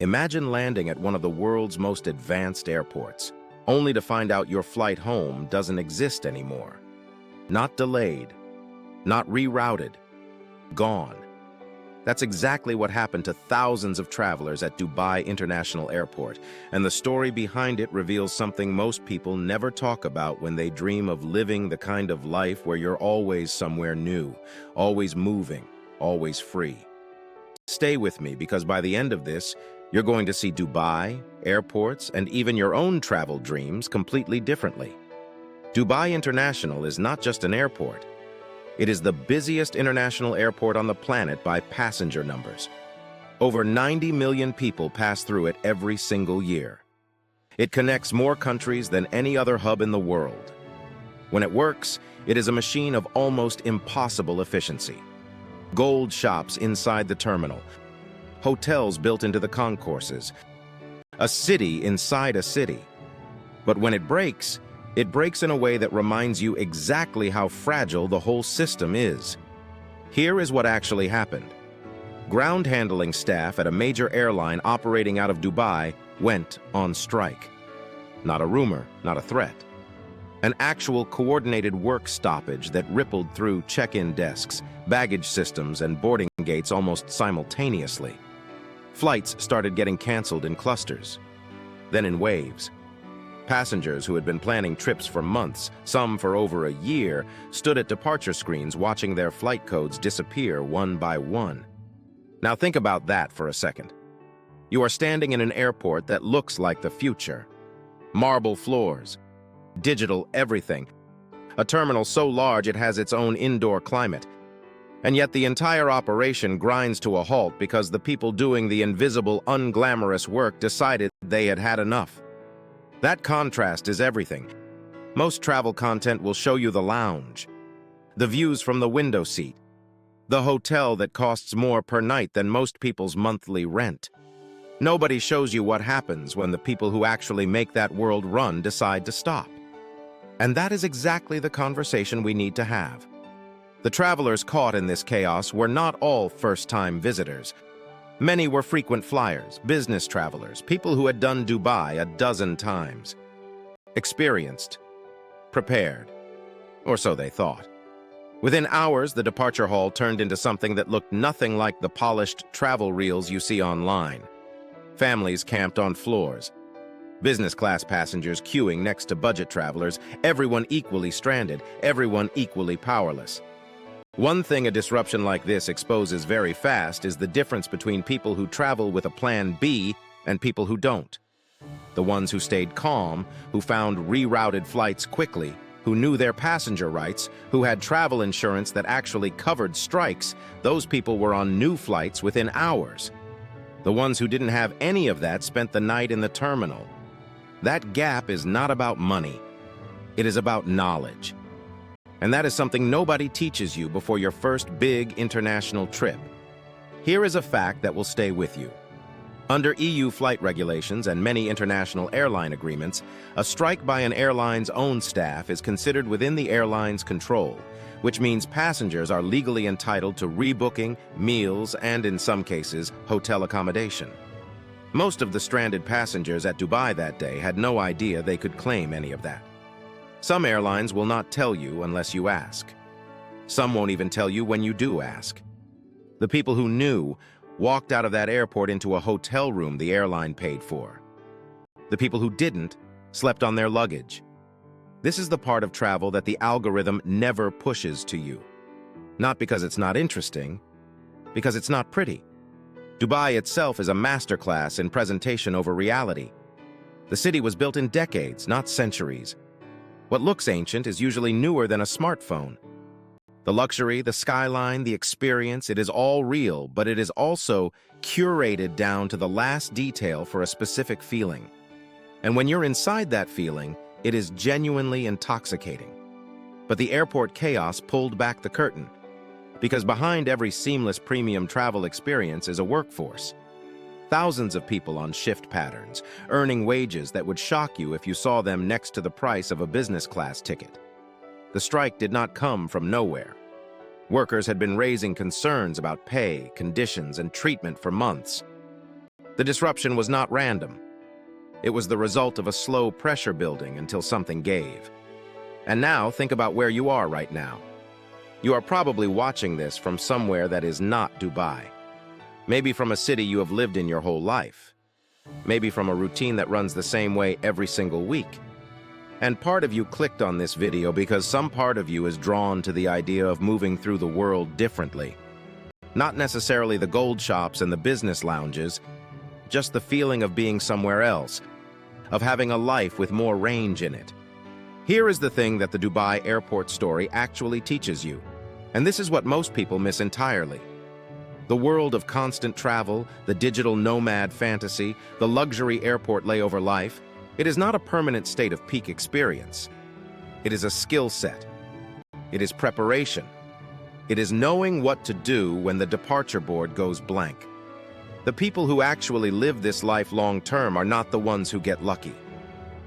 Imagine landing at one of the world's most advanced airports, only to find out your flight home doesn't exist anymore. Not delayed, not rerouted, gone. That's exactly what happened to thousands of travelers at Dubai International Airport, and the story behind it reveals something most people never talk about when they dream of living the kind of life where you're always somewhere new, always moving, always free. Stay with me, because by the end of this, you're going to see Dubai, airports, and even your own travel dreams completely differently. Dubai International is not just an airport. It is the busiest international airport on the planet by passenger numbers. Over 90 million people pass through it every single year. It connects more countries than any other hub in the world. When it works, it is a machine of almost impossible efficiency. Gold shops inside the terminal, hotels built into the concourses, a city inside a city. But when it breaks in a way that reminds you exactly how fragile the whole system is. Here is what actually happened. Ground handling staff at a major airline operating out of Dubai went on strike. Not a rumor, not a threat. An actual coordinated work stoppage that rippled through check-in desks, baggage systems, and boarding gates almost simultaneously. Flights started getting canceled in clusters, then in waves. Passengers who had been planning trips for months, some for over a year, stood at departure screens watching their flight codes disappear one by one. Now think about that for a second. You are standing in an airport that looks like the future. Marble floors, digital everything, a terminal so large it has its own indoor climate. And yet the entire operation grinds to a halt because the people doing the invisible, unglamorous work decided they had had enough. That contrast is everything. Most travel content will show you the lounge, the views from the window seat, the hotel that costs more per night than most people's monthly rent. Nobody shows you what happens when the people who actually make that world run decide to stop. And that is exactly the conversation we need to have. The travelers caught in this chaos were not all first-time visitors. Many were frequent flyers, business travelers, people who had done Dubai a dozen times. Experienced, prepared, or so they thought. Within hours, the departure hall turned into something that looked nothing like the polished travel reels you see online. Families camped on floors, business class passengers queuing next to budget travelers, everyone equally stranded, everyone equally powerless. One thing a disruption like this exposes very fast is the difference between people who travel with a plan B and people who don't. The ones who stayed calm, who found rerouted flights quickly, who knew their passenger rights, who had travel insurance that actually covered strikes, those people were on new flights within hours. The ones who didn't have any of that spent the night in the terminal. That gap is not about money. It is about knowledge. And that is something nobody teaches you before your first big international trip. Here is a fact that will stay with you. Under EU flight regulations and many international airline agreements, a strike by an airline's own staff is considered within the airline's control, which means passengers are legally entitled to rebooking, meals, and in some cases, hotel accommodation. Most of the stranded passengers at Dubai that day had no idea they could claim any of that. Some airlines will not tell you unless you ask. Some won't even tell you when you do ask. The people who knew walked out of that airport into a hotel room the airline paid for. The people who didn't slept on their luggage. This is the part of travel that the algorithm never pushes to you. Not because it's not interesting, because it's not pretty. Dubai itself is a masterclass in presentation over reality. The city was built in decades, not centuries. What looks ancient is usually newer than a smartphone. The luxury, the skyline, the experience, it is all real, but it is also curated down to the last detail for a specific feeling. And when you're inside that feeling, it is genuinely intoxicating. But the airport chaos pulled back the curtain, because behind every seamless premium travel experience is a workforce. Thousands of people on shift patterns, earning wages that would shock you if you saw them next to the price of a business class ticket. The strike did not come from nowhere. Workers had been raising concerns about pay, conditions, and treatment for months. The disruption was not random. It was the result of a slow pressure building until something gave. And now, think about where you are right now. You are probably watching this from somewhere that is not Dubai. Maybe from a city you have lived in your whole life. Maybe from a routine that runs the same way every single week. And part of you clicked on this video because some part of you is drawn to the idea of moving through the world differently. Not necessarily the gold shops and the business lounges, just the feeling of being somewhere else, of having a life with more range in it. Here is the thing that the Dubai airport story actually teaches you, and this is what most people miss entirely. The world of constant travel, the digital nomad fantasy, the luxury airport layover life, it is not a permanent state of peak experience. It is a skill set. It is preparation. It is knowing what to do when the departure board goes blank. The people who actually live this life long term are not the ones who get lucky.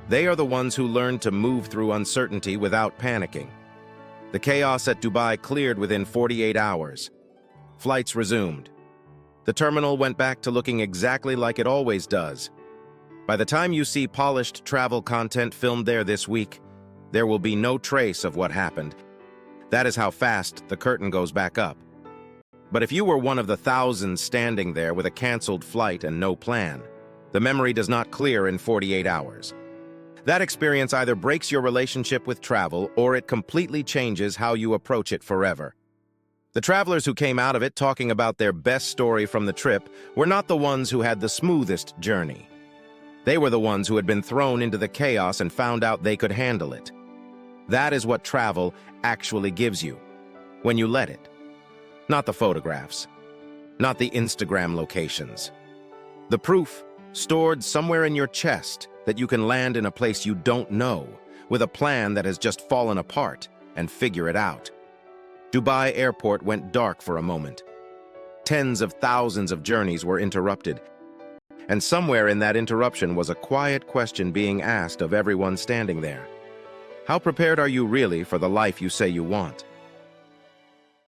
They are the ones who learn to move through uncertainty without panicking. The chaos at Dubai cleared within 48 hours. Flights resumed. The terminal went back to looking exactly like it always does. By the time you see polished travel content filmed there this week, there will be no trace of what happened. That is how fast the curtain goes back up. But if you were one of the thousands standing there with a canceled flight and no plan, the memory does not clear in 48 hours. That experience either breaks your relationship with travel or it completely changes how you approach it forever. The travelers who came out of it talking about their best story from the trip were not the ones who had the smoothest journey. They were the ones who had been thrown into the chaos and found out they could handle it. That is what travel actually gives you, when you let it. Not the photographs, not the Instagram locations. The proof stored somewhere in your chest that you can land in a place you don't know, with a plan that has just fallen apart, and figure it out. Dubai airport went dark for a moment. Tens of thousands of journeys were interrupted, and somewhere in that interruption was a quiet question being asked of everyone standing there. How prepared are you really for the life you say you want?